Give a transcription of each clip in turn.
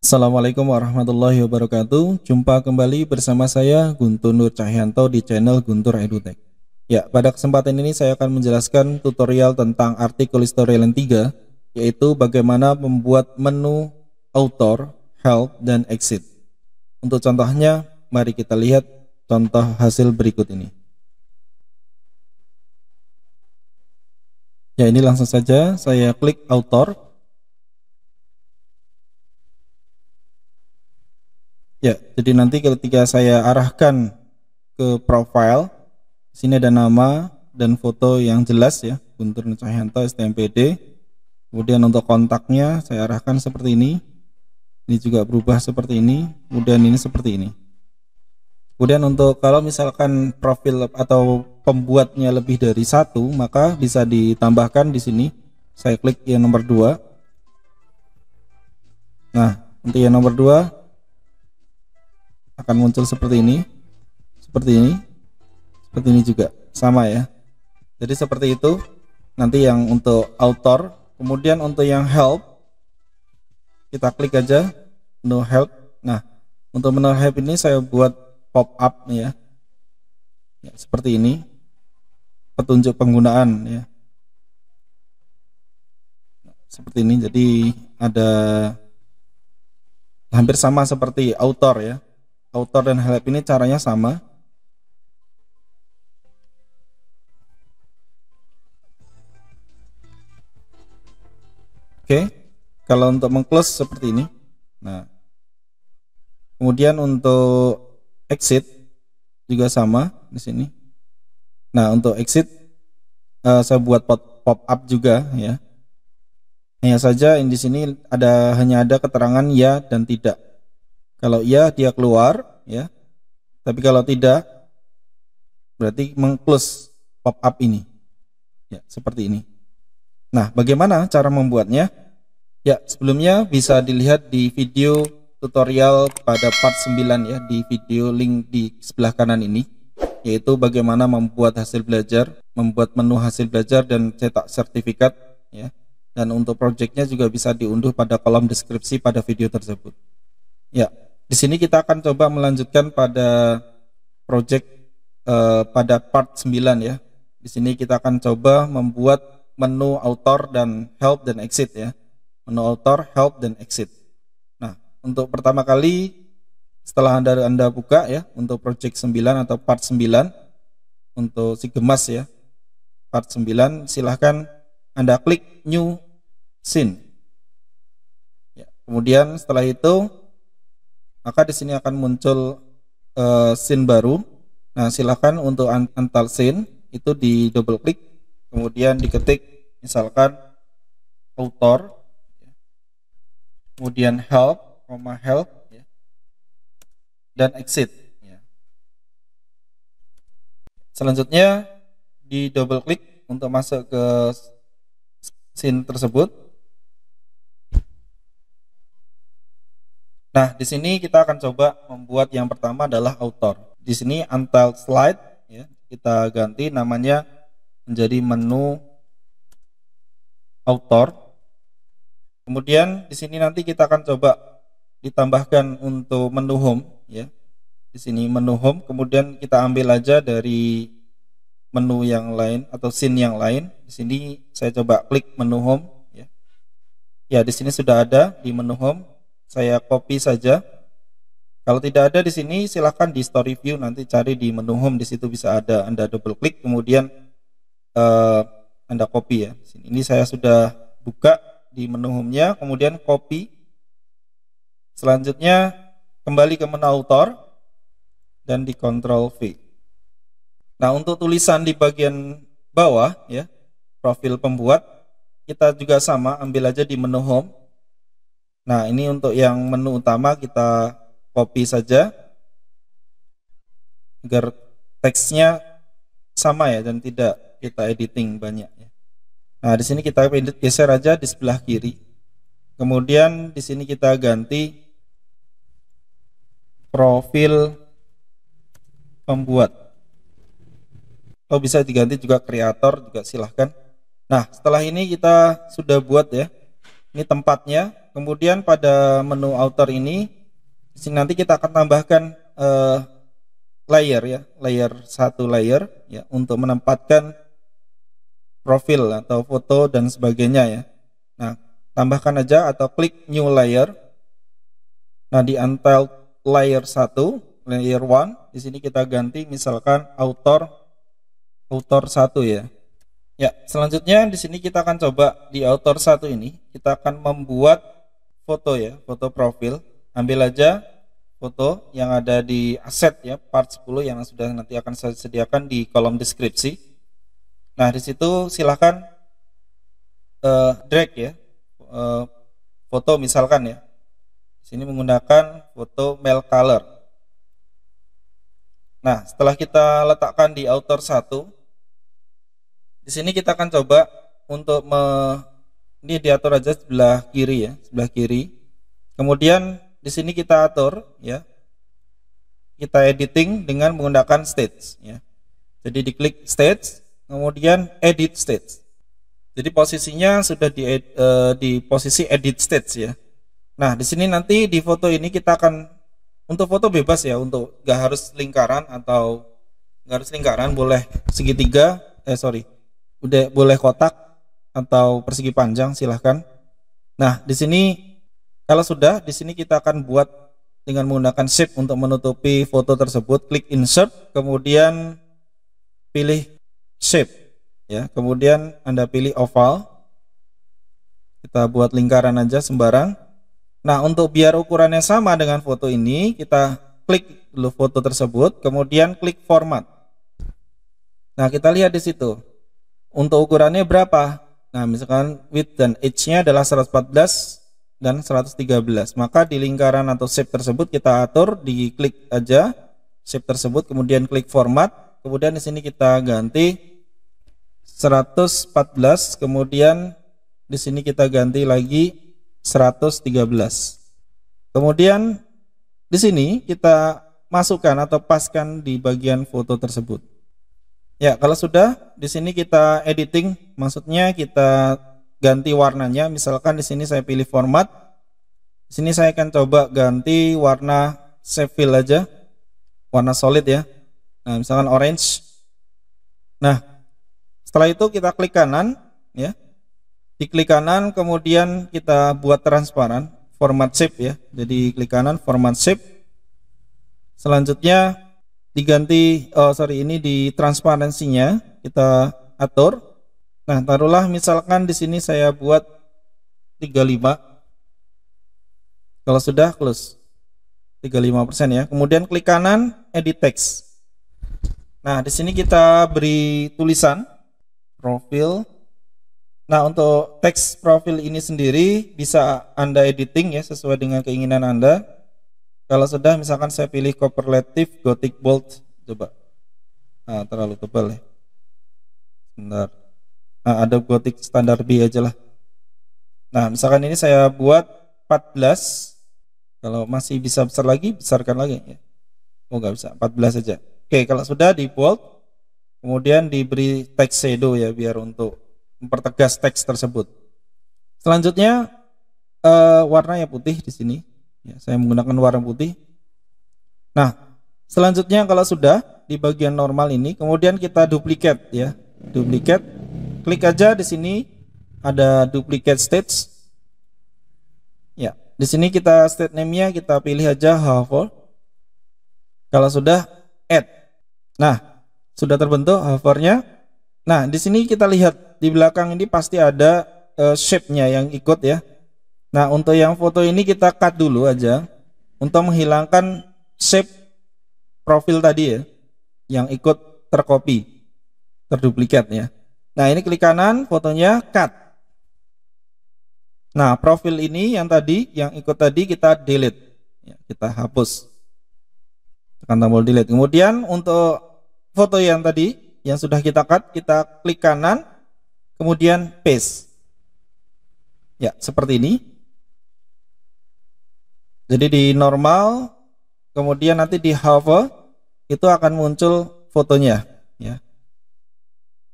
Assalamualaikum warahmatullahi wabarakatuh. Jumpa kembali bersama saya Guntur Nur Cahyanto di channel Guntur EduTech. Ya, pada kesempatan ini saya akan menjelaskan tutorial tentang artikel storyline 3, yaitu bagaimana membuat menu author, help, dan exit. Untuk contohnya, mari kita lihat contoh hasil berikut ini. Ya, ini langsung saja saya klik author. Ya, jadi nanti ketika saya arahkan ke profile, sini ada nama dan foto yang jelas ya, Guntur Nur Cahyanto STMPD. Kemudian untuk kontaknya saya arahkan seperti ini. Ini juga berubah seperti ini. Kemudian ini seperti ini. Kemudian untuk kalau misalkan profil atau pembuatnya lebih dari satu, maka bisa ditambahkan di sini. Saya klik yang nomor 2. Nah, untuk yang nomor 2 akan muncul seperti ini, seperti ini juga sama ya. Jadi seperti itu nanti yang untuk author. Kemudian untuk yang help, kita klik aja menu help. Nah, untuk menu help ini saya buat pop up ya, seperti ini, petunjuk penggunaan ya, seperti ini. Jadi ada hampir sama seperti author ya. Author dan help ini caranya sama. Oke, kalau untuk mengclose seperti ini. Nah, kemudian untuk exit juga sama di sini. Nah, untuk exit saya buat pop up juga ya. Hanya saja di sini hanya ada keterangan ya dan tidak. Kalau iya dia keluar ya, tapi kalau tidak berarti mengclose pop up ini ya, seperti ini. Nah, bagaimana cara membuatnya? Ya, sebelumnya bisa dilihat di video tutorial pada part 9 ya, di video link di sebelah kanan ini, yaitu bagaimana membuat hasil belajar, membuat menu hasil belajar dan cetak sertifikat ya. Dan untuk projectnya juga bisa diunduh pada kolom deskripsi pada video tersebut. Ya, di sini kita akan coba melanjutkan pada project pada part 9 ya. Di sini kita akan coba membuat menu author dan help dan exit ya. Menu author, help, dan exit. Nah, untuk pertama kali setelah Anda buka ya, untuk project 9 atau part 9 untuk si gemas ya, part 9, silahkan Anda klik new scene ya. Kemudian setelah itu maka di sini akan muncul scene baru. Nah, silahkan untuk install scene itu di double klik, kemudian diketik misalkan author, kemudian help, ya, dan exit. Ya. Selanjutnya di double klik untuk masuk ke scene tersebut. Nah, di sini kita akan coba membuat yang pertama adalah author. Di sini untitled slide ya, kita ganti namanya menjadi menu author. Kemudian di sini nanti kita akan coba ditambahkan untuk menu home ya. Di sini menu home, kemudian kita ambil aja dari menu yang lain atau scene yang lain. Di sini saya coba klik menu home ya. Ya, di sini sudah ada di menu home. Saya copy saja. Kalau tidak ada di sini, silahkan di story view nanti cari di menu home, di situ bisa ada. Anda double klik, kemudian Anda copy ya. Ini saya sudah buka di menu home-nya, kemudian copy. Selanjutnya kembali ke menu author dan di Ctrl V. Nah, untuk tulisan di bagian bawah ya, profil pembuat, kita juga sama, ambil aja di menu home. Nah, ini untuk yang menu utama kita copy saja agar teksnya sama ya dan tidak kita editing banyak ya. Nah, di sini kita geser aja di sebelah kiri. Kemudian di sini kita ganti profil pembuat. Oh, bisa diganti juga kreator juga silahkan. Nah, setelah ini kita sudah buat ya Ini tempatnya. Kemudian pada menu outer ini, di sini nanti kita akan tambahkan layer ya, satu layer ya untuk menempatkan profil atau foto dan sebagainya ya. Nah, tambahkan aja atau klik new layer. Nah, di untitled layer 1, layer 1, di sini kita ganti misalkan author 1 ya. Ya, selanjutnya di sini kita akan coba di author 1 ini kita akan membuat foto ya, foto profil. Ambil aja foto yang ada di aset ya, part 10 yang sudah nanti akan saya sediakan di kolom deskripsi. Nah, di situ silahkan drag ya, foto misalkan ya. Di sini menggunakan foto male color. Nah, setelah kita letakkan di author 1, di sini kita akan coba untuk ini diatur aja sebelah kiri ya, sebelah kiri. Kemudian di sini kita atur ya, kita editing dengan menggunakan stage ya. Jadi diklik stage, kemudian edit stage. Jadi posisinya sudah di posisi edit stage ya. Nah, di sini nanti di foto ini kita akan untuk foto bebas ya, untuk nggak harus lingkaran atau nggak harus lingkaran, boleh segitiga, udah boleh kotak atau persegi panjang silahkan. Nah, di sini kalau sudah, di sini kita akan buat dengan menggunakan shape untuk menutupi foto tersebut. Klik insert, kemudian pilih shape ya, kemudian Anda pilih oval. Kita buat lingkaran aja sembarang. Nah, untuk biar ukurannya sama dengan foto ini, kita klik dulu foto tersebut, kemudian klik format. Nah, kita lihat di situ untuk ukurannya berapa. Nah, misalkan width dan edge-nya adalah 114 dan 113. Maka di lingkaran atau shape tersebut kita atur, diklik aja shape tersebut, kemudian klik format. Kemudian di sini kita ganti 114, kemudian di sini kita ganti lagi 113. Kemudian di sini kita masukkan atau paskan di bagian foto tersebut. Ya, kalau sudah, di sini kita editing, maksudnya kita ganti warnanya. Misalkan di sini saya pilih format. Di sini saya akan coba ganti warna shape fill aja, warna solid ya. Nah, misalkan orange. Nah, setelah itu kita klik kanan ya. Diklik kanan, kemudian kita buat transparan, format shape ya. Jadi klik kanan, format shape. Selanjutnya diganti, ini di transparansinya kita atur. Nah, taruhlah misalkan di sini saya buat 35. Kalau sudah, close 35% ya. Kemudian klik kanan, edit text. Nah, di sini kita beri tulisan profil. Nah, untuk teks profil ini sendiri bisa Anda editing ya sesuai dengan keinginan Anda. Kalau sudah, misalkan saya pilih Cooperative Gothic Bold, coba. Nah, terlalu tebal ya. Bentar. Nah, ada Gothic standar B aja lah. Nah, misalkan ini saya buat 14. Kalau masih bisa besar lagi, besarkan lagi ya. Oh, nggak bisa, 14 saja. Oke, kalau sudah di bold, kemudian diberi text shadow ya, biar untuk mempertegas teks tersebut. Selanjutnya warnanya putih di sini. Ya, saya menggunakan warna putih. Nah, selanjutnya kalau sudah di bagian normal ini, kemudian kita duplicate ya, duplicate. Klik aja di sini ada duplicate stage. Ya, di sini kita state name-nya kita pilih aja hover. Kalau sudah add. Nah, sudah terbentuk hovernya. Nah, di sini kita lihat di belakang ini pasti ada shape-nya yang ikut ya. Nah, untuk yang foto ini kita cut dulu aja untuk menghilangkan shape profil tadi ya, yang ikut tercopy, terduplikat ya. Nah, ini klik kanan, fotonya cut. Nah, profil ini yang tadi, yang ikut tadi kita delete, ya, kita hapus. Tekan tombol delete. Kemudian untuk foto yang tadi, yang sudah kita cut, kita klik kanan, kemudian paste. Ya, seperti ini. Jadi di normal, kemudian nanti di hover itu akan muncul fotonya, ya.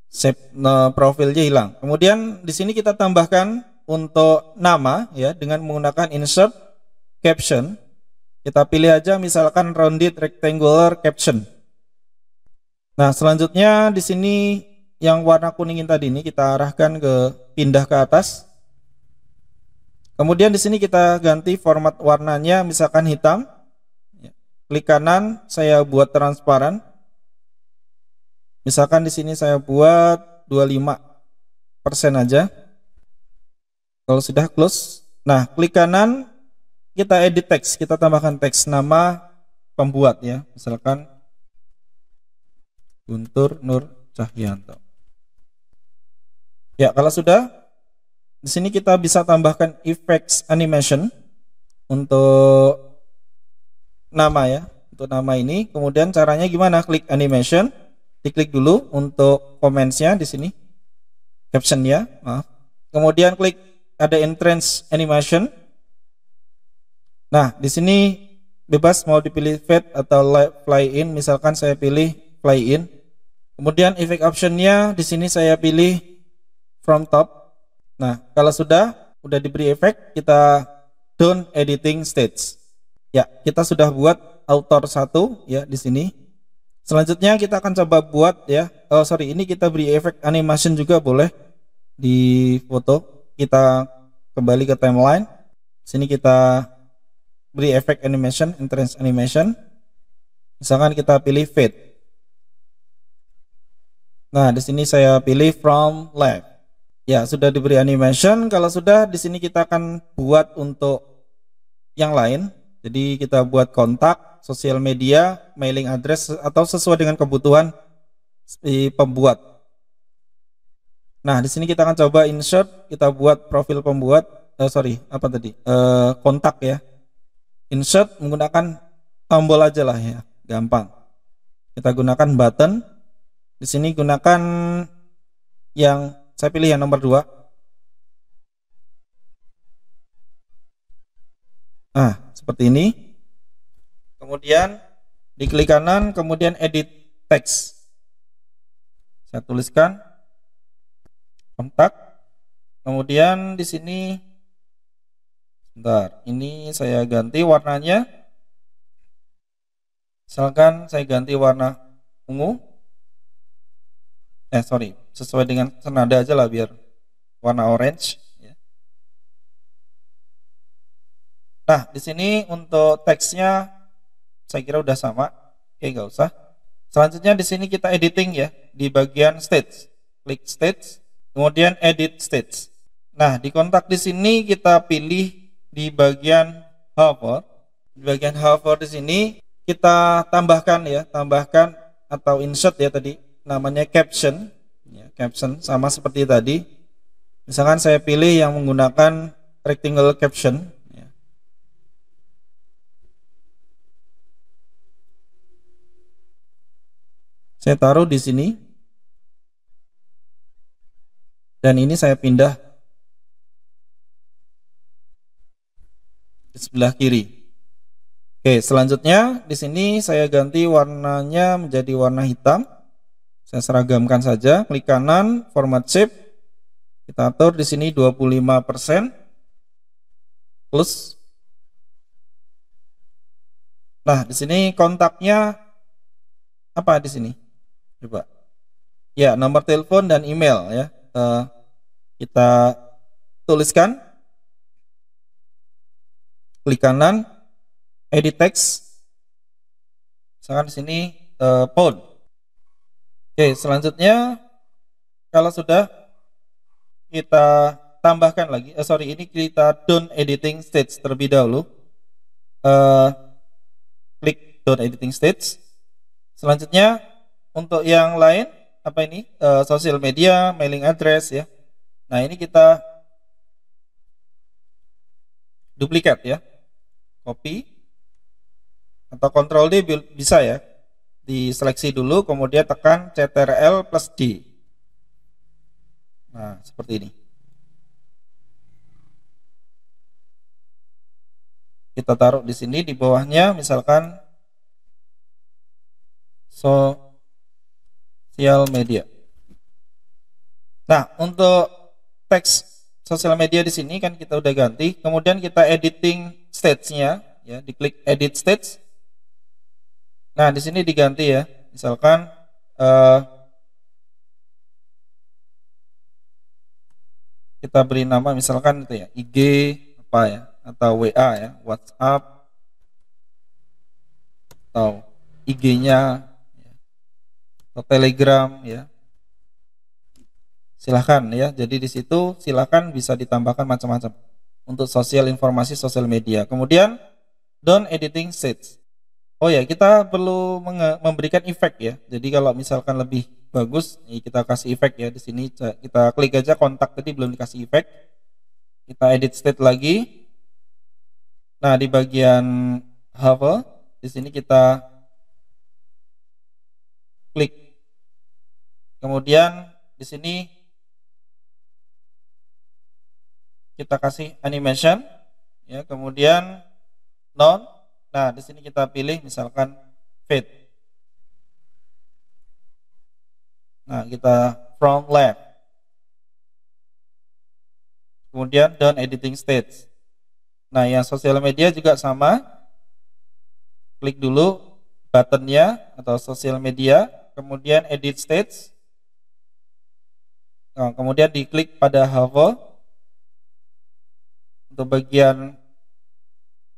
Shape profilnya hilang. Kemudian di sini kita tambahkan untuk nama ya dengan menggunakan insert caption. Kita pilih aja misalkan rounded rectangular caption. Nah, selanjutnya di sini yang warna kuningin tadi ini kita arahkan ke pindah ke atas. Kemudian di sini kita ganti format warnanya misalkan hitam. Klik kanan, saya buat transparan. Misalkan di sini saya buat 25% aja. Kalau sudah close. Nah, klik kanan, kita edit teks, kita tambahkan teks nama pembuat ya. Misalkan Guntur Nur Cahyanto. Ya, kalau sudah, di sini kita bisa tambahkan effects animation untuk nama ya, untuk nama ini. Kemudian caranya gimana? Klik animation, diklik dulu untuk comments-nya di sini, caption-nya, maaf. Kemudian klik ada entrance animation. Nah, di sini bebas mau dipilih fade atau fly in. Misalkan saya pilih fly in. Kemudian effect option-nya di sini saya pilih from top. Nah, kalau sudah diberi efek, kita done editing stage. Ya, kita sudah buat author 1 ya di sini. Selanjutnya kita akan coba buat ya. Ini kita beri efek animation juga boleh di foto. Kita kembali ke timeline. Sini kita beri efek animation, entrance animation. Misalkan kita pilih fade. Nah, di sini saya pilih from left. Ya, sudah diberi animation. Kalau sudah, di sini kita akan buat untuk yang lain. Jadi kita buat kontak, sosial media, mailing address atau sesuai dengan kebutuhan si pembuat. Nah, di sini kita akan coba insert, kita buat profil pembuat. Kontak ya. Insert menggunakan tombol aja lah ya, gampang. Kita gunakan button. Di sini gunakan yang saya pilih yang nomor 2. Nah, seperti ini. Kemudian diklik kanan, kemudian edit text. Saya tuliskan kontak. Kemudian di sini, bentar, ini saya ganti warnanya. Misalkan saya ganti warna ungu. Sesuai dengan senada aja lah biar warna orange. Nah, di sini untuk teksnya saya kira udah sama. Oke, nggak usah. Selanjutnya di sini kita editing ya di bagian stage. Klik stage, kemudian edit stage. Nah, di kontak di sini kita pilih di bagian hover. Di bagian hover di sini kita tambahkan atau insert ya tadi namanya caption. Ya, caption sama seperti tadi. Misalkan saya pilih yang menggunakan rectangle caption. Saya taruh di sini. Dan ini saya pindah di sebelah kiri. Oke, selanjutnya di sini saya ganti warnanya menjadi warna hitam. Saya seragamkan saja. Klik kanan, format shape. Kita atur di sini 25%. Plus. Nah, di sini kontaknya apa di sini? Coba. Ya, nomor telepon dan email ya. Kita tuliskan. Klik kanan, edit text. Misalkan di sini phone. Oke, selanjutnya kalau sudah kita tambahkan lagi. Ini kita done editing stage terlebih dahulu. Klik done editing stage. Selanjutnya untuk yang lain sosial media, mailing address ya. Nah, ini kita duplikat ya. Copy atau Ctrl D bisa ya. Diseleksi dulu, kemudian tekan Ctrl plus D. Nah, seperti ini. Kita taruh di sini, di bawahnya misalkan sosial media. Nah, untuk teks sosial media di sini kan kita udah ganti. Kemudian kita editing stage-nya, ya, diklik edit stage. Nah, di sini diganti ya. Misalkan kita beri nama misalkan itu ya, IG apa ya, atau WA ya, WhatsApp atau IG-nya atau Telegram ya. Silahkan ya. Jadi di situ silahkan bisa ditambahkan macam-macam untuk sosial informasi sosial media. Kemudian down editing stage. Oh ya, kita perlu memberikan efek ya. Jadi kalau misalkan lebih bagus, kita kasih efek ya. Di sini kita klik aja kontak tadi belum dikasih efek. Kita edit state lagi. Nah, di bagian hover di sini kita klik. Kemudian di sini kita kasih animation ya, kemudian none. Nah, di sini kita pilih misalkan fade. Nah, kita from left. Kemudian down editing stage. Nah, yang sosial media juga sama. Klik dulu buttonnya atau sosial media, kemudian edit stage. Nah, kemudian diklik pada hover. Untuk bagian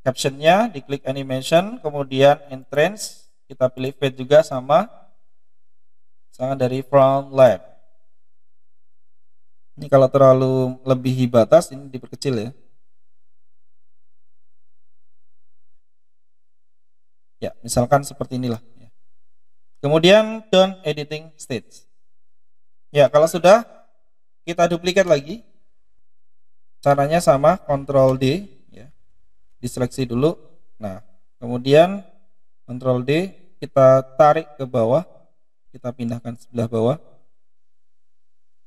captionnya diklik animation, kemudian entrance kita pilih fade juga sama, misalnya dari front left. Ini kalau terlalu lebihi batas ini diperkecil ya. Ya, misalkan seperti inilah. Kemudian down editing stage. Ya, kalau sudah kita duplikat lagi. Caranya sama, Ctrl D ya. Diseleksi dulu. Nah, kemudian Ctrl D kita tarik ke bawah. Kita pindahkan sebelah bawah.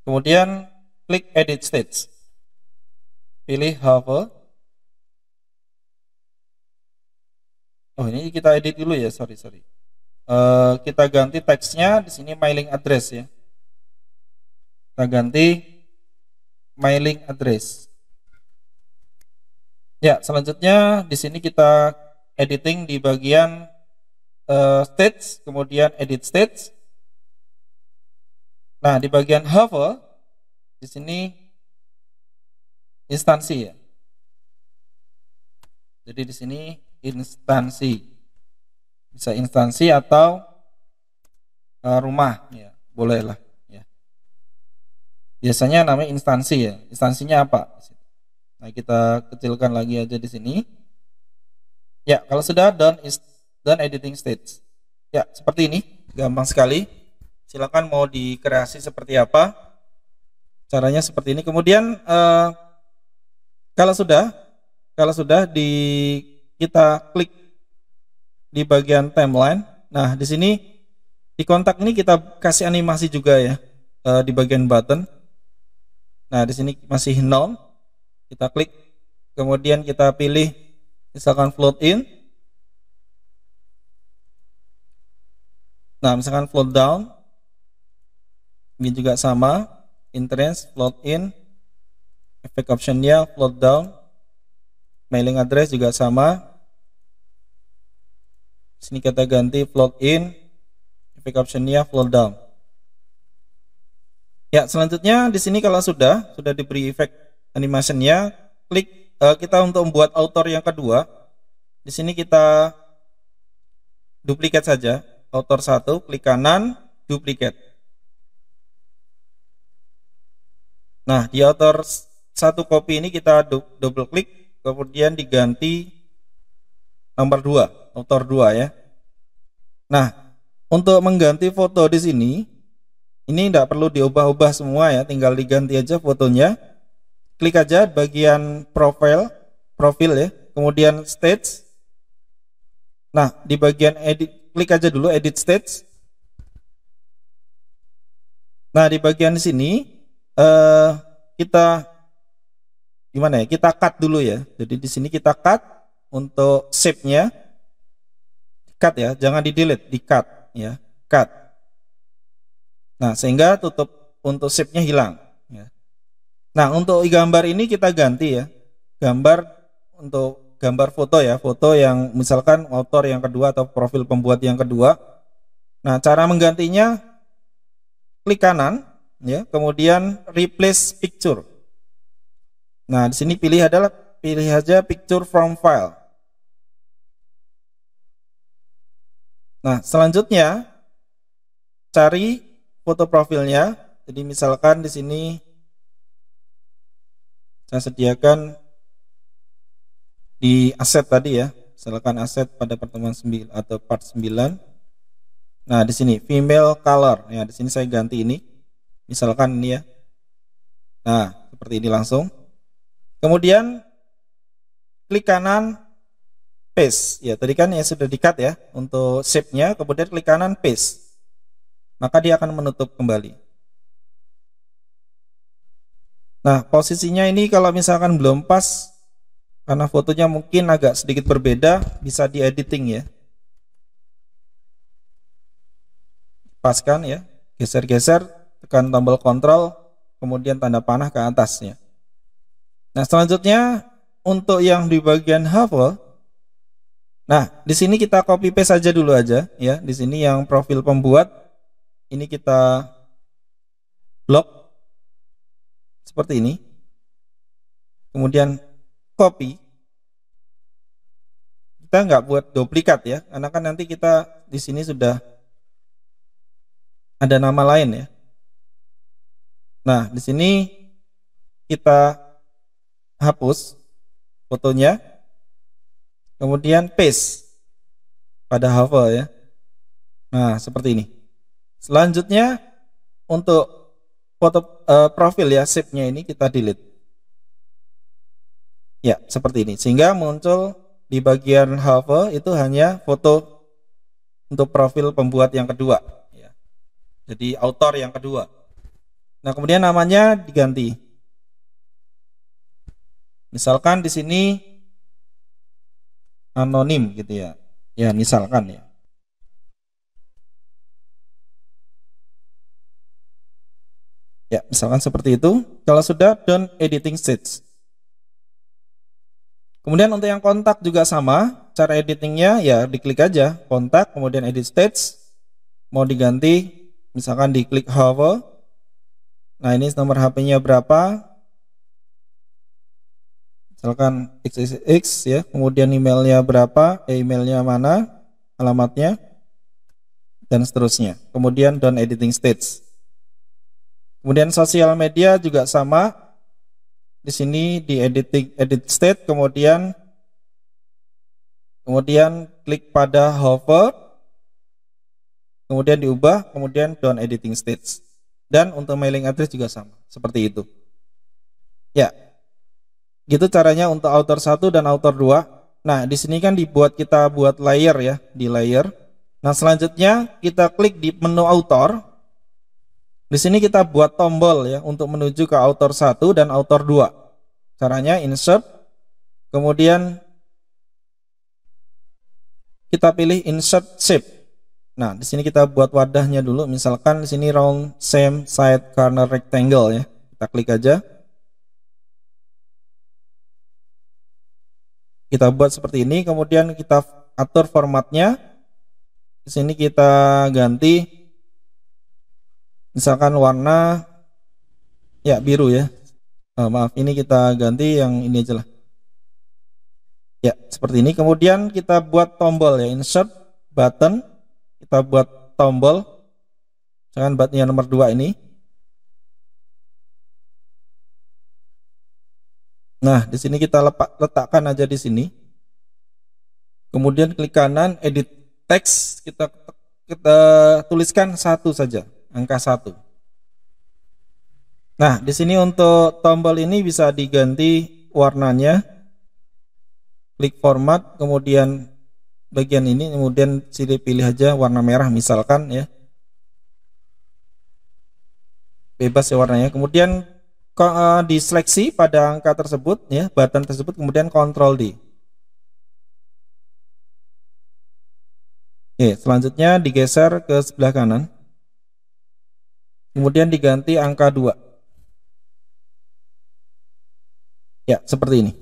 Kemudian klik edit stage. Pilih hover. Oh, ini kita edit dulu ya, sorry. Kita ganti teksnya di sini mailing address ya. Kita ganti mailing address. Ya, selanjutnya di sini kita editing di bagian stage, kemudian edit stage. Nah, di bagian hover di sini instansi ya. Jadi di sini instansi. Bisa instansi atau rumah ya, bolehlah ya. Biasanya namanya instansi ya. Instansinya apa? Nah, kita kecilkan lagi aja di sini. Ya, kalau sudah done editing stage. Ya, seperti ini, gampang sekali. Silakan mau dikreasi seperti apa. Caranya seperti ini. Kemudian kalau sudah kita klik di bagian timeline. Nah, di sini di kontak ini kita kasih animasi juga ya di bagian button. Nah, di sini masih none. Kita klik, kemudian kita pilih misalkan float in. Nah, misalkan float down. Ini juga sama, entrance, float in. Efek optionnya float down. Mailing address juga sama. Sini kita ganti float in. Efek optionnya float down. Ya, selanjutnya di sini kalau sudah diberi efek animationnya, klik kita untuk membuat author yang kedua. Di sini kita duplikat saja author 1, klik kanan, duplikat. Nah, di author 1 copy ini kita double klik, kemudian diganti nomor 2, author 2 ya. Nah, untuk mengganti foto di sini, ini tidak perlu diubah-ubah semua ya, tinggal diganti aja fotonya. Klik aja bagian profil ya, kemudian stage. Nah, di bagian edit, klik aja dulu edit stage. Nah, di bagian sini kita gimana ya? Kita cut dulu ya. Jadi di sini kita cut untuk shape-nya. Cut ya, jangan di delete, di cut ya, cut. Nah, sehingga tutup untuk shape-nya hilang ya. Nah, untuk gambar ini kita ganti ya. Gambar untuk gambar foto ya, foto yang misalkan autor yang kedua atau profil pembuat yang kedua. Nah, cara menggantinya klik kanan ya, kemudian replace picture. Nah, di sini pilih aja picture from file. Nah, selanjutnya cari foto profilnya. Jadi misalkan di sini saya sediakan di aset tadi ya. Misalkan aset pada pertemuan 9 atau part 9. Nah, di sini female color. Ya, di sini saya ganti ini. Misalkan ini ya. Nah, seperti ini langsung. Kemudian klik kanan paste. Ya, tadi kan yang sudah di-cut ya untuk shape-nya, kemudian klik kanan paste. Maka dia akan menutup kembali. Nah, posisinya ini kalau misalkan belum pas karena fotonya mungkin agak sedikit berbeda, bisa di-editing ya. Paskan ya, geser-geser, tekan tombol kontrol, kemudian tanda panah ke atasnya. Nah, selanjutnya untuk yang di bagian hover, nah di sini kita copy paste saja dulu aja ya. Di sini yang profil pembuat ini kita blok seperti ini. Kemudian copy. Kita nggak buat duplikat ya, karena kan nanti kita di sini sudah ada nama lain ya. Nah, di sini kita hapus fotonya, kemudian paste pada hover ya. Nah, seperti ini. Selanjutnya untuk foto profil ya, shape-nya ini kita delete. Ya, seperti ini. Sehingga muncul di bagian hover itu hanya foto untuk profil pembuat yang kedua ya. Jadi autor yang kedua. Nah, kemudian namanya diganti. Misalkan di sini anonim gitu ya. Ya, misalkan ya. Ya, misalkan seperti itu. Kalau sudah, done editing stage. Kemudian untuk yang kontak juga sama. Cara editingnya ya diklik aja kontak, kemudian edit stage. Mau diganti, misalkan diklik hover. Nah, ini nomor HP-nya berapa? Misalkan XXX ya. Kemudian emailnya berapa? Emailnya mana? Alamatnya dan seterusnya. Kemudian done editing stage. Kemudian sosial media juga sama. Di sini di edit state, kemudian klik pada hover, kemudian diubah, kemudian done editing stage. Dan untuk mailing address juga sama, seperti itu. Ya, gitu caranya untuk author 1 dan author 2. Nah, di sini kan kita buat layer ya, di layer. Nah, selanjutnya kita klik di menu author. Di sini kita buat tombol ya untuk menuju ke author 1 dan author 2. Caranya insert, kemudian kita pilih insert shape. Nah, di sini kita buat wadahnya dulu. Misalkan di sini round same side corner rectangle ya. Kita klik aja. Kita buat seperti ini, kemudian kita atur formatnya. Di sini kita ganti misalkan warna ya biru ya. Maaf, ini kita ganti yang ini aja lah. Ya, seperti ini. Kemudian kita buat tombol ya, insert button. Kita buat tombol. Misalkan button yang nomor 2 ini. Nah, di sini kita letakkan aja di sini. Kemudian klik kanan, edit text, kita tuliskan 1 saja, angka 1. Nah, di sini untuk tombol ini bisa diganti warnanya. Klik format, kemudian bagian ini, kemudian pilih aja warna merah misalkan ya. Bebas ya warnanya. Kemudian diseleksi pada angka tersebut ya, button tersebut, kemudian Ctrl D. Oke, selanjutnya digeser ke sebelah kanan. Kemudian diganti angka 2. Ya, seperti ini.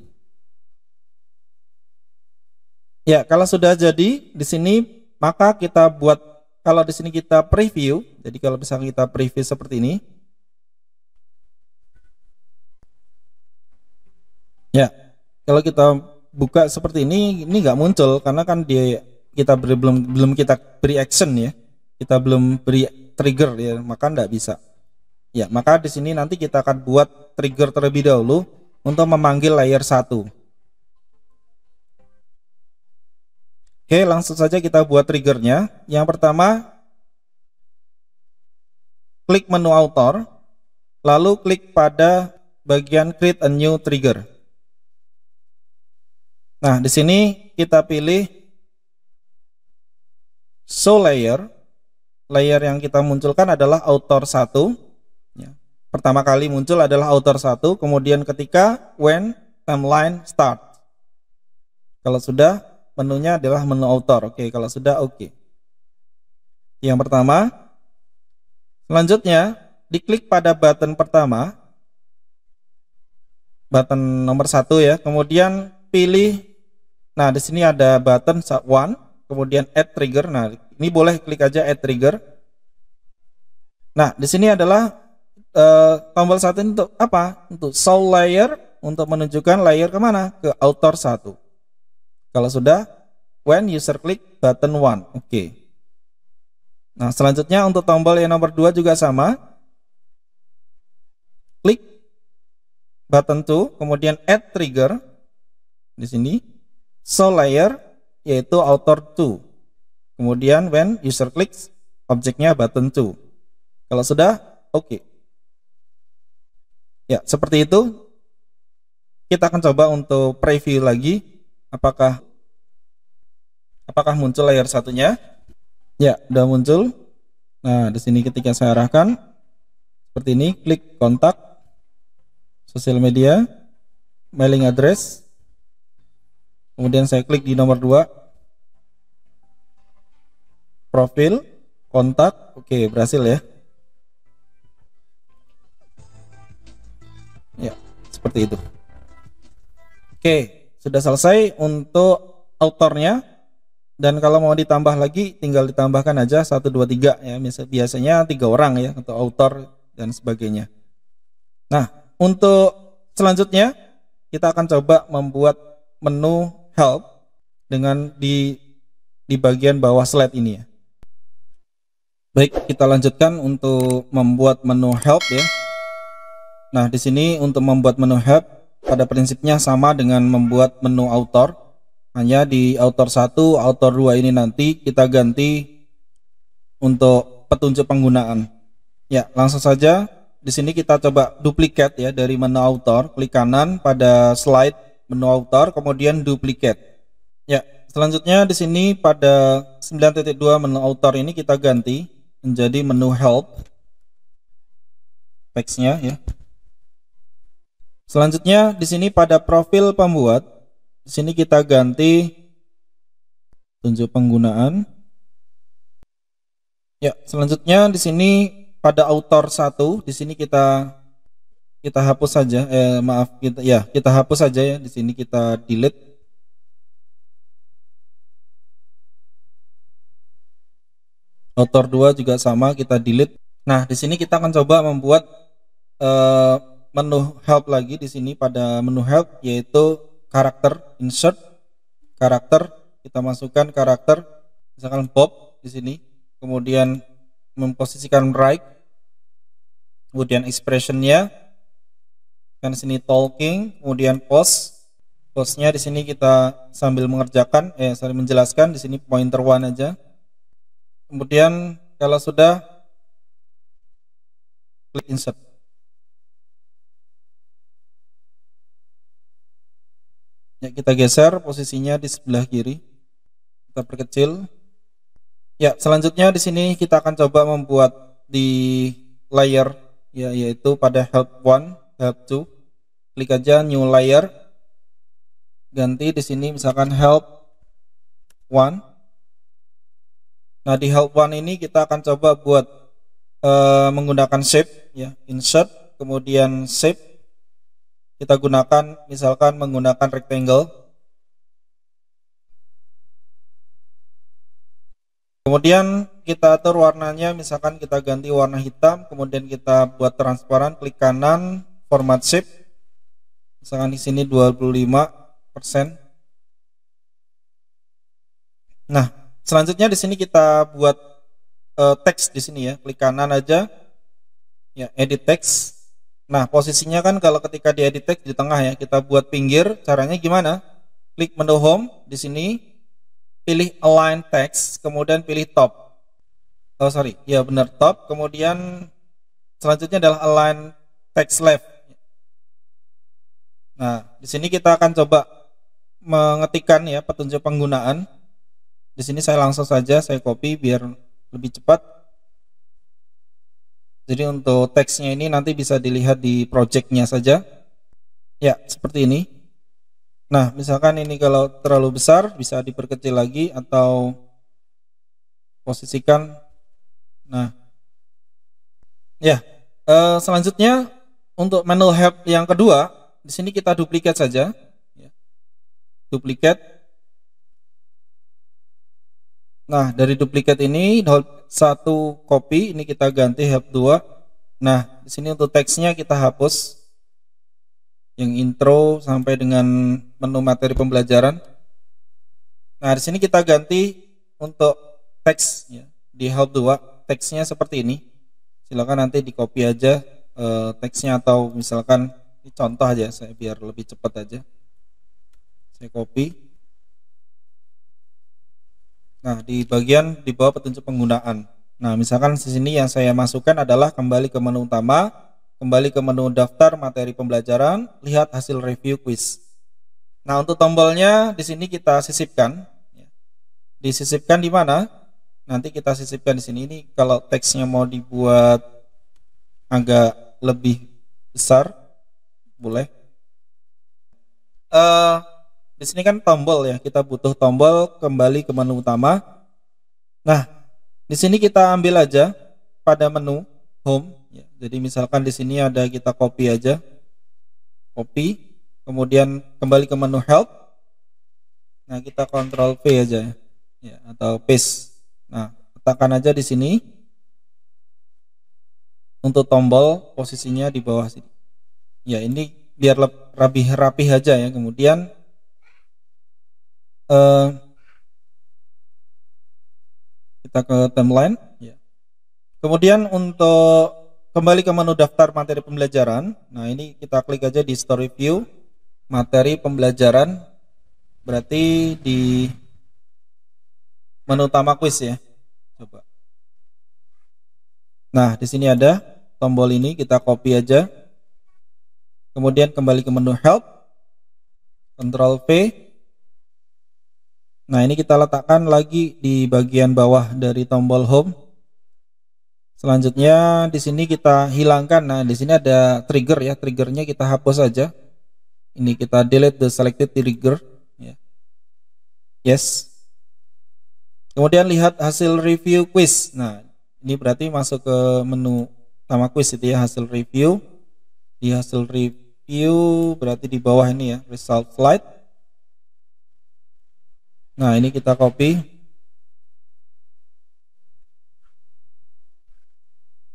Ya, kalau sudah jadi di sini, maka kita buat, kalau di sini kita preview. Jadi kalau misalnya kita preview seperti ini. Ya, kalau kita buka seperti ini nggak muncul karena kan dia kita belum kita beri action ya. Kita belum beri trigger ya, maka nggak bisa. Ya, maka di sini nanti kita akan buat trigger terlebih dahulu untuk memanggil layer 1. Oke, langsung saja kita buat triggernya. Yang pertama, klik menu author, lalu klik pada bagian create a new trigger. Nah, di sini kita pilih show layer. Layer yang kita munculkan adalah author 1. Ya. Pertama kali muncul adalah author 1, kemudian ketika when timeline start. Kalau sudah, menunya adalah menu author. Oke, kalau sudah oke. Yang pertama. Selanjutnya, diklik pada button pertama. Button nomor 1 ya. Kemudian pilih, nah di sini ada button 1, kemudian add trigger. Nah, ini boleh klik aja add trigger. Nah, di sini adalah tombol 1 untuk apa? Untuk show layer, untuk menunjukkan layer kemana? Ke author 1. Kalau sudah, when user click button 1. Oke. Nah, selanjutnya untuk tombol yang nomor 2 juga sama. Klik button 2, kemudian add trigger. Di sini show layer yaitu author 2. Kemudian when user clicks objeknya button 2. Kalau sudah, oke. Ya, seperti itu. Kita akan coba untuk preview lagi apakah muncul layer satunya. Ya, udah muncul. Nah, di sini ketika saya arahkan seperti ini, klik kontak, sosial media, mailing address. Kemudian saya klik di nomor 2, profil, kontak. Oke, berhasil ya. Ya, seperti itu. Oke, sudah selesai untuk autornya. Dan kalau mau ditambah lagi, tinggal ditambahkan aja 1, 2, 3 ya. Biasanya 3 orang ya untuk autor dan sebagainya. Nah, untuk selanjutnya kita akan coba membuat menu help dengan di bagian bawah slide ini ya. Baik, kita lanjutkan untuk membuat menu help ya. Nah, di sini untuk membuat menu help pada prinsipnya sama dengan membuat menu author. Hanya di author 1, author 2 ini nanti kita ganti untuk petunjuk penggunaan. Ya, langsung saja di sini kita coba duplicate ya dari menu author, klik kanan pada slide menu author, kemudian duplicate. Ya, selanjutnya di sini pada 9.2 menu author ini kita ganti menjadi menu help. Teksnya ya. Selanjutnya di sini pada profil pembuat, di sini kita ganti tunjuk penggunaan. Ya, selanjutnya di sini pada author 1, di sini kita hapus saja. Kita hapus saja ya. Di sini kita delete. Author 2 juga sama, kita delete. Nah, di sini kita akan coba membuat menu help lagi di sini pada menu help yaitu karakter, insert karakter, kita masukkan karakter misalkan Bob di sini, kemudian memposisikan right, kemudian expressionnya kan di sini talking, kemudian postnya di sini kita sambil mengerjakan sambil menjelaskan di sini pointer one aja. Kemudian kalau sudah klik insert. Ya, kita geser posisinya di sebelah kiri. Kita perkecil. Ya, selanjutnya di sini kita akan coba membuat di layer ya, yaitu pada help 1, help 2. Klik aja new layer. Ganti di sini misalkan help 1. Nah, di help 1 ini kita akan coba buat menggunakan shape ya, insert, kemudian shape. kita gunakan misalkan menggunakan rectangle. Kemudian kita atur warnanya, misalkan kita ganti warna hitam, kemudian kita buat transparan, klik kanan, format shape. Misalkan di sini 25%. Nah, selanjutnya di sini kita buat teks di sini ya, klik kanan aja. Ya, edit text. Nah, posisinya kan kalau ketika di edit text di tengah ya, kita buat pinggir. Caranya gimana? Klik menu home di sini, pilih align text, kemudian pilih top. Oh sorry, ya benar top. Kemudian selanjutnya adalah align text left. Nah, di sini kita akan coba mengetikkan ya petunjuk penggunaan. Di sini saya langsung saja saya copy biar lebih cepat. Jadi untuk teksnya ini nanti bisa dilihat di projectnya saja. Ya, seperti ini. Nah, misalkan ini kalau terlalu besar bisa diperkecil lagi atau posisikan. Nah, ya. Selanjutnya untuk menu help yang kedua, di sini kita duplikat saja. Duplikat. Nah, dari duplikat ini satu copy, ini kita ganti help 2. Nah, di sini untuk teksnya kita hapus yang intro sampai dengan menu materi pembelajaran. Nah, di sini kita ganti untuk teks ya, di help 2, teksnya seperti ini. Silakan nanti di copy aja teksnya atau misalkan ini contoh aja saya biar lebih cepat aja. Saya copy. Nah, di bagian di bawah petunjuk penggunaan. Nah, misalkan di sini yang saya masukkan adalah kembali ke menu utama, kembali ke menu daftar materi pembelajaran, lihat hasil review quiz. Nah, untuk tombolnya di sini kita sisipkan. Disisipkan di mana? Nanti kita sisipkan di sini. Ini kalau teksnya mau dibuat agak lebih besar, boleh. Di sini kan tombol ya, kita butuh tombol kembali ke menu utama. Nah, di sini kita ambil aja pada menu home. Ya, jadi misalkan di sini ada kita copy aja, copy, kemudian kembali ke menu help. Nah, kita Ctrl V aja ya, atau paste. Nah, letakkan aja di sini. Untuk tombol posisinya di bawah sini. Ya, ini biar rapi aja ya. Kemudian kita ke timeline ya. Kemudian untuk kembali ke menu daftar materi pembelajaran, nah ini kita klik aja di story view materi pembelajaran, berarti di menu utama quiz ya. Coba. Nah, di sini ada tombol ini, kita copy aja. Kemudian kembali ke menu help, Ctrl V. Nah, ini kita letakkan lagi di bagian bawah dari tombol home. Selanjutnya di sini kita hilangkan. Nah, di sini ada trigger ya. Triggernya kita hapus saja. Ini kita delete the selected trigger. Ya. Yes. Kemudian lihat hasil review quiz. Nah, ini berarti masuk ke menu utama quiz itu ya, hasil review. Di hasil review berarti di bawah ini ya, result slide. Nah, ini kita copy.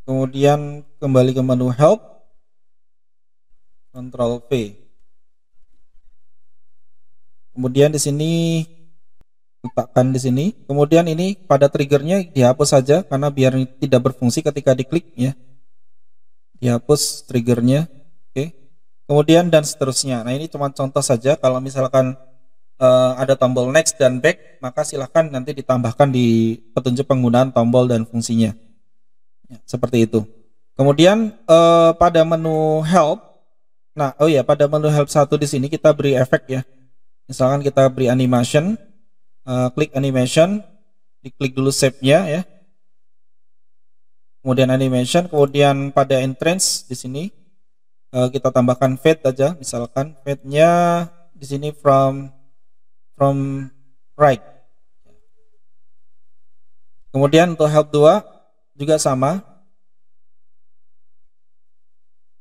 Kemudian kembali ke menu help, Ctrl V. Kemudian di sini letakkan di sini. Kemudian ini pada triggernya dihapus saja karena biar tidak berfungsi ketika diklik ya. Dihapus triggernya. Oke. Kemudian dan seterusnya. Nah, ini cuma contoh saja. Kalau misalkan ada tombol next dan back, maka silahkan nanti ditambahkan di petunjuk penggunaan tombol dan fungsinya ya, seperti itu. Kemudian pada menu help, nah pada menu help 1 di sini kita beri efek ya. Misalkan kita beri animation, klik animation, diklik dulu shape-nya ya. Kemudian animation, kemudian pada entrance di sini kita tambahkan fade aja, misalkan fade-nya di sini from right. Kemudian untuk help 2 juga sama.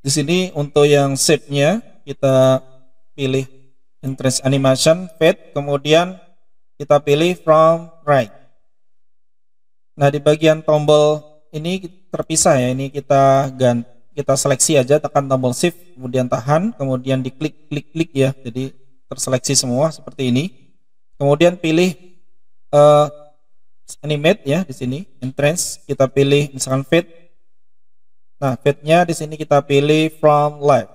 Di sini untuk yang shape-nya kita pilih entrance animation, fade, kemudian kita pilih from right. Nah, di bagian tombol ini terpisah ya, ini kita seleksi aja, tekan tombol shift, kemudian tahan, kemudian diklik ya, jadi terseleksi semua seperti ini. Kemudian pilih animate ya di sini, entrance, kita pilih misalkan fade. Nah, fade-nya di sini kita pilih from left.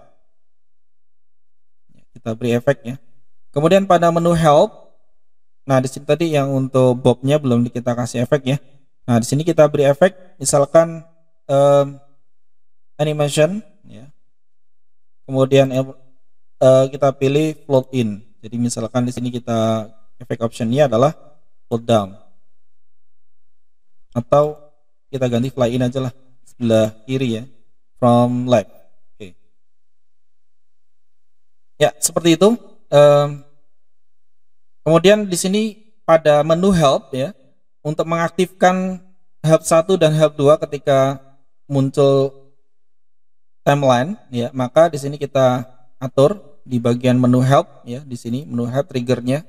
Kita beri efek ya. Kemudian pada menu help, nah di sini tadi yang untuk bob-nya belum kita kasih efek ya. Nah, di sini kita beri efek, misalkan animation ya. Kemudian kita pilih float in. Jadi misalkan di sini kita efek optionnya adalah float down. Atau kita ganti fly in aja lah, sebelah kiri ya, from left. Oke. Ya, seperti itu. Kemudian di sini pada menu help ya, untuk mengaktifkan help 1 dan help 2 ketika muncul timeline ya, maka di sini kita atur di bagian menu help ya, di sini menu help triggernya.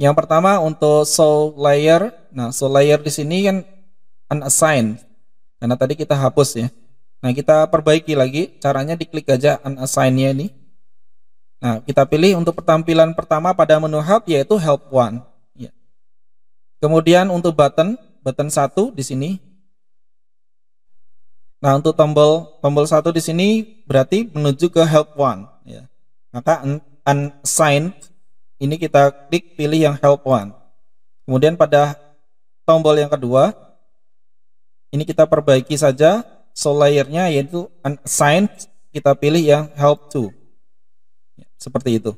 Yang pertama untuk show layer. Nah, show layer di sini kan unassign karena tadi kita hapus ya. Nah, kita perbaiki lagi, caranya diklik aja unassign-nya ini. Nah, kita pilih untuk pertampilan pertama pada menu help yaitu help 1 ya. Kemudian untuk button 1 di sini. Nah, untuk tombol 1 di sini berarti menuju ke help 1 ya. Maka unassign ini kita klik pilih yang help 1. Kemudian pada tombol yang kedua ini kita perbaiki saja show layer-nya yaitu unassign, kita pilih yang help 2 ya, seperti itu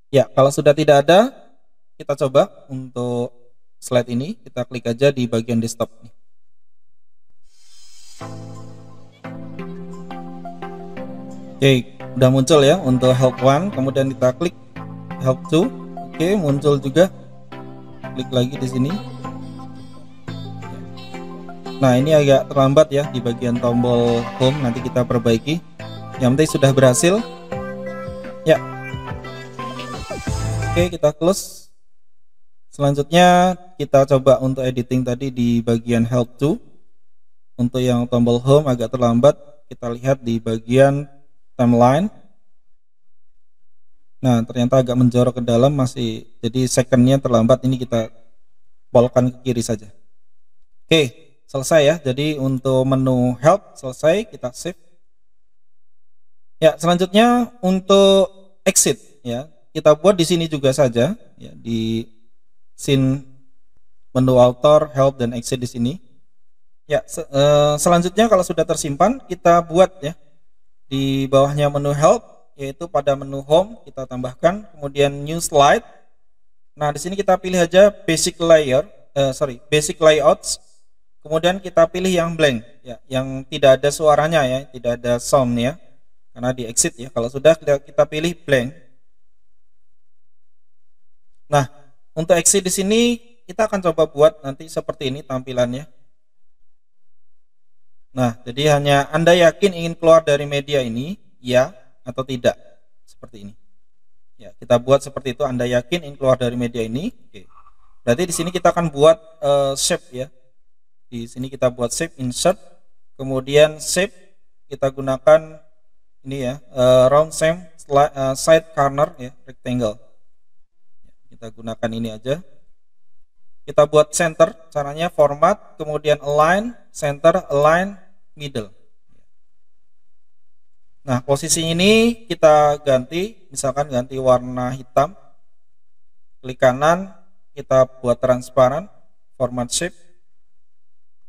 ya. Kalau sudah tidak ada, kita coba untuk slide ini, kita klik aja di bagian desktop nih. Oke, udah muncul ya untuk help 1, kemudian kita klik help 2. Oke, muncul juga, klik lagi di sini. Nah, ini agak terlambat ya di bagian tombol home, nanti kita perbaiki. Yang penting sudah berhasil ya. Oke, kita close. Selanjutnya kita coba untuk editing tadi di bagian help 2. Untuk yang tombol home agak terlambat, kita lihat di bagian timeline. Nah, ternyata agak menjorok ke dalam, masih jadi secondnya terlambat. Ini kita polkan ke kiri saja. Oke, selesai ya. Jadi untuk menu help selesai, kita save. Ya, selanjutnya untuk exit ya, kita buat di sini juga saja ya, di scene menu author, help dan exit di sini. Ya, selanjutnya kalau sudah tersimpan, kita buat ya di bawahnya menu help, yaitu pada menu home kita tambahkan, kemudian new slide. Nah, di sini kita pilih aja basic layouts. Kemudian kita pilih yang blank ya, yang tidak ada suaranya ya, tidak ada sound ya, karena di exit ya. Kalau sudah kita pilih blank. Nah, untuk exit di sini kita akan coba buat nanti seperti ini tampilannya. Nah, jadi hanya Anda yakin ingin keluar dari media ini, ya atau tidak, seperti ini. Ya, kita buat seperti itu. Anda yakin ingin keluar dari media ini? Oke. Berarti di sini kita akan buat shape ya. Di sini kita buat shape, insert, kemudian shape kita gunakan ini ya, round side corner ya, rectangle. Kita gunakan ini aja. Kita buat center, caranya format, kemudian align, center, align, middle. Nah, posisi ini kita ganti, misalkan ganti warna hitam. Klik kanan, kita buat transparan, format shape.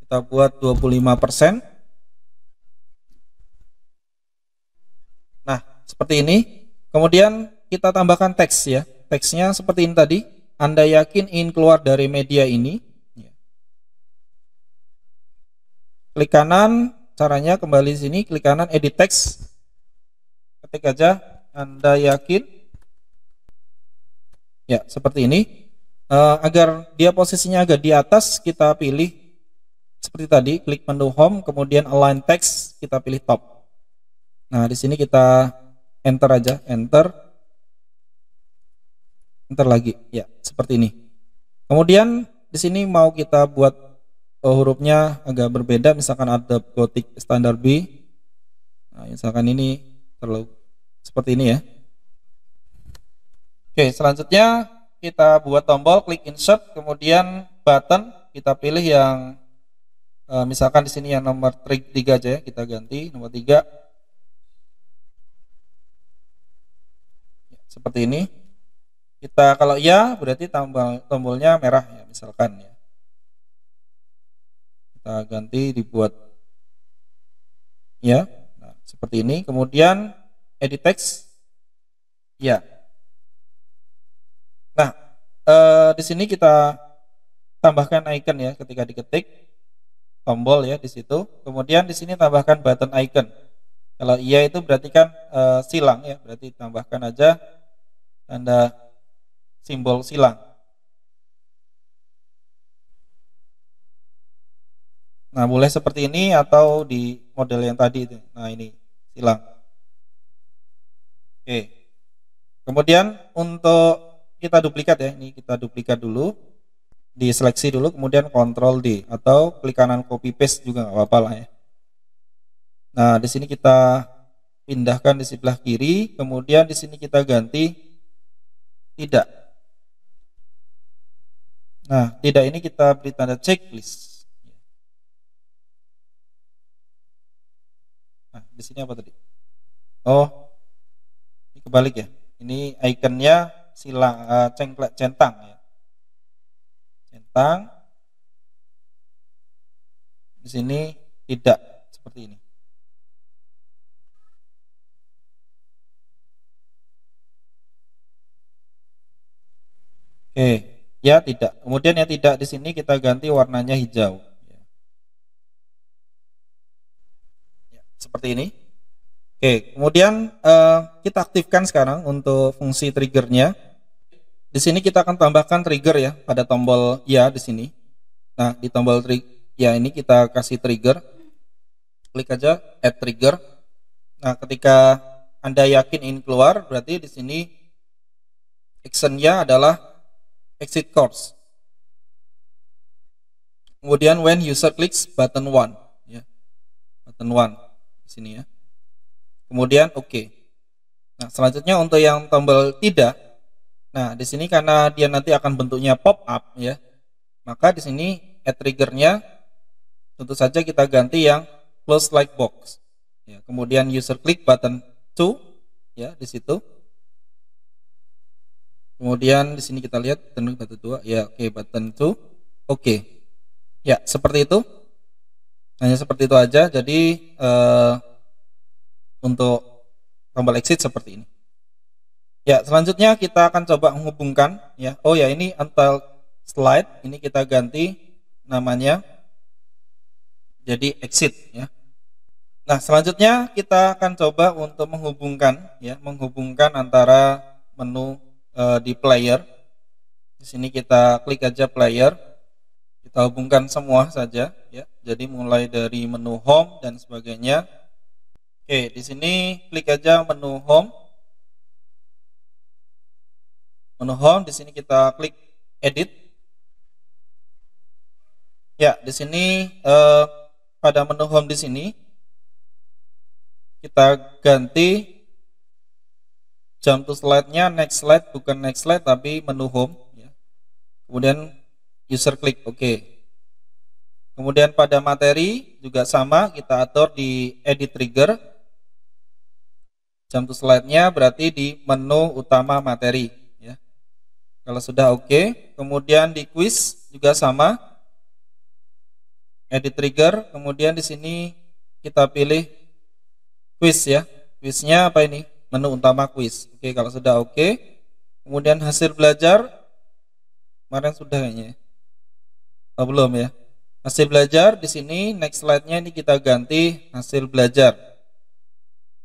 Kita buat 25%. Nah, seperti ini. Kemudian kita tambahkan teks ya. Teksnya seperti ini tadi. Anda yakin ingin keluar dari media ini? Klik kanan, caranya kembali sini, klik kanan, edit text. Ketik aja, Anda yakin? Ya, seperti ini. Agar dia posisinya agak di atas, kita pilih seperti tadi, klik menu home, kemudian align text, kita pilih top. Nah, di sini kita enter aja, enter lagi, ya seperti ini. Kemudian di sini mau kita buat hurufnya agak berbeda, misalkan ada Gothic standar B. Nah, misalkan ini terlalu seperti ini ya. Oke, selanjutnya kita buat tombol, klik insert, kemudian button, kita pilih yang misalkan di sini yang nomor 3 aja ya, kita ganti nomor 3. Seperti ini. Kita kalau ya berarti tombolnya merah ya, misalkan ya. Kita ganti dibuat ya. Nah, seperti ini. Kemudian edit text. Ya. Nah, di sini kita tambahkan icon ya ketika diketik tombol ya di situ. Kemudian di sini tambahkan button icon. Kalau iya itu berarti kan silang ya, berarti tambahkan aja tanda simbol silang. Nah, boleh seperti ini atau di model yang tadi itu. Nah, ini silang. Oke. Kemudian untuk kita duplikat ya, ini kita duplikat dulu. Diseleksi dulu, kemudian Ctrl D atau klik kanan copy paste juga nggak apa-apa lah ya. Nah, di sini kita pindahkan di sebelah kiri, kemudian di sini kita ganti tidak. Nah, tidak ini kita beri tanda checklist. Nah, di sini apa tadi? Oh, ini kebalik ya. Ini ikonnya silang centang ya. Centang. Di sini tidak seperti ini. Oke, ya tidak. Kemudian ya tidak di sini kita ganti warnanya hijau. Ya, seperti ini. Oke, kemudian kita aktifkan sekarang untuk fungsi triggernya. Di sini kita akan tambahkan trigger ya pada tombol ya di sini. Nah, di tombol ya ini kita kasih trigger. Klik aja add trigger. Nah, ketika Anda yakin ini keluar, berarti di sini actionnya adalah exit course. Kemudian when user clicks button 1 ya. Button 1 di sini ya. Kemudian oke. Nah, selanjutnya untuk yang tombol tidak. Nah, di sini karena dia nanti akan bentuknya pop up ya. Maka di sini add triggernya tentu saja kita ganti yang close like box. Ya, kemudian user click button 2 ya di situ. Kemudian di sini kita lihat button 2 ya, oke, button 2. Oke. Ya, seperti itu. Hanya seperti itu aja. Jadi untuk tombol exit seperti ini. Ya, selanjutnya kita akan coba menghubungkan ya. Oh ya, ini until slide ini kita ganti namanya jadi exit ya. Nah, selanjutnya kita akan coba untuk menghubungkan ya, menghubungkan antara menu di player. Di sini kita klik aja player. Kita hubungkan semua saja ya. Jadi mulai dari menu home dan sebagainya. Oke, di sini klik aja menu home. Menu home di sini kita klik edit. Ya, di sini pada menu home di sini kita ganti jump to slide-nya next slide, bukan next slide tapi menu home ya. Kemudian user klik oke. Kemudian pada materi juga sama, kita atur di edit trigger. Jump to slide-nya berarti di menu utama materi ya. Kalau sudah oke, kemudian di quiz juga sama. Edit trigger, kemudian di sini kita pilih quiz ya. Quiznya apa ini? Menu utama quiz. Oke, kalau sudah oke. Kemudian hasil belajar. Kemarin sudah kayaknya. Oh, belum ya. Hasil belajar di sini next slide-nya ini kita ganti hasil belajar.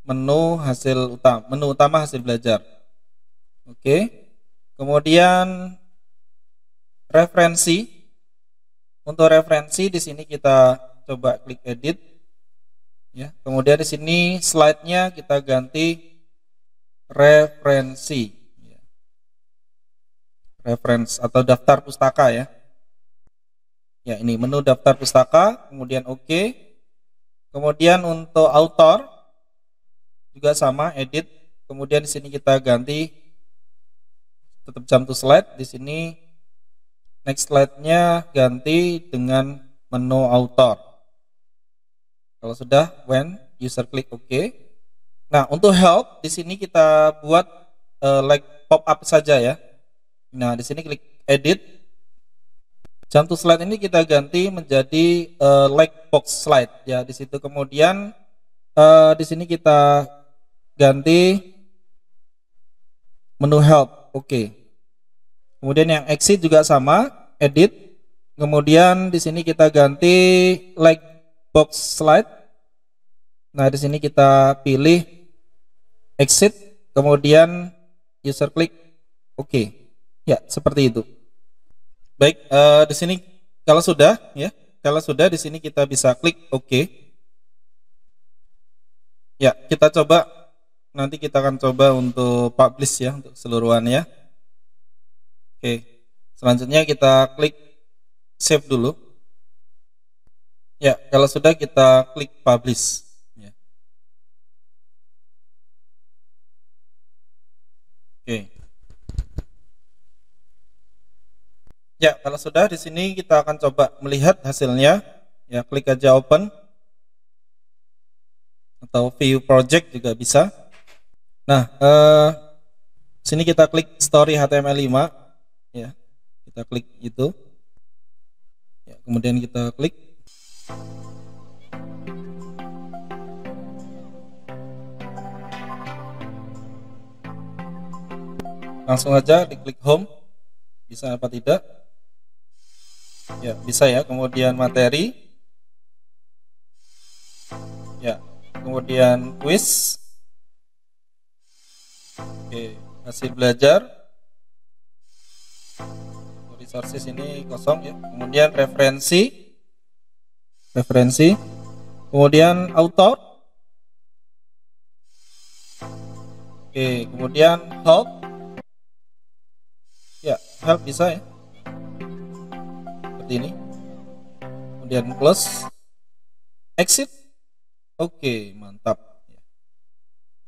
Menu utama hasil belajar. Oke. Kemudian referensi. Untuk referensi di sini kita coba klik edit. Ya, kemudian di sini slide-nya kita ganti referensi, reference atau daftar pustaka ya. Ya, ini menu daftar pustaka, kemudian oke. Kemudian untuk author juga sama, edit. Kemudian di sini kita ganti tetap jump to slide. Di sini next slide-nya ganti dengan menu author. Kalau sudah, when user klik OK. Nah, untuk help di sini kita buat like pop up saja ya. Nah, di sini klik edit. Jump to slide ini kita ganti menjadi like box slide ya. Di situ kemudian di sini kita ganti menu help. Oke. Kemudian yang exit juga sama, edit. Kemudian di sini kita ganti like box slide. Nah, di sini kita pilih exit, kemudian user klik oke. Ya, seperti itu. Baik, di sini kalau sudah ya, di sini kita bisa klik oke. Ya, kita coba, nanti kita akan coba untuk publish ya, untuk seluruhannya. Oke, selanjutnya kita klik save dulu. Ya, kalau sudah kita klik publish. Ya. Oke. Ya, kalau sudah di sini kita akan coba melihat hasilnya. Ya, klik aja open atau view project juga bisa. Nah, sini kita klik story HTML5 ya. Kita klik itu. Ya, kemudian kita klik. Langsung aja diklik home. Bisa apa tidak? Ya, bisa ya. Kemudian materi. Ya, kemudian quiz. Oke, hasil belajar. Resources ini kosong ya. Kemudian referensi. Kemudian author. Oke, kemudian help. Ya, help bisa ya. Seperti ini. Kemudian close. Exit. Oke, mantap.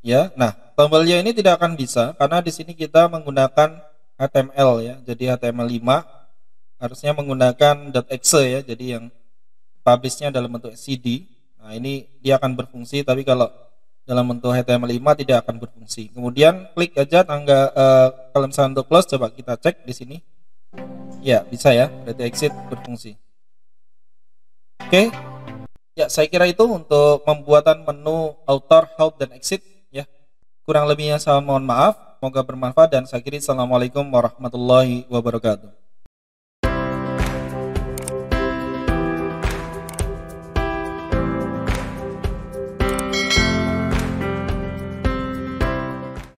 Ya, nah tombolnya ini tidak akan bisa karena di sini kita menggunakan HTML ya. Jadi HTML5 harusnya menggunakan .exe ya. Jadi yang publishnya dalam bentuk CD. Nah, ini dia akan berfungsi, tapi kalau dalam bentuk HTML5 tidak akan berfungsi. Kemudian klik aja tangga kalau misalnya untuk close, coba kita cek di sini. Ya, bisa ya. Berarti exit berfungsi. Oke. Ya, saya kira itu untuk pembuatan menu author, help, dan exit ya. Kurang lebihnya saya mohon maaf. Semoga bermanfaat dan saya kira assalamualaikum warahmatullahi wabarakatuh.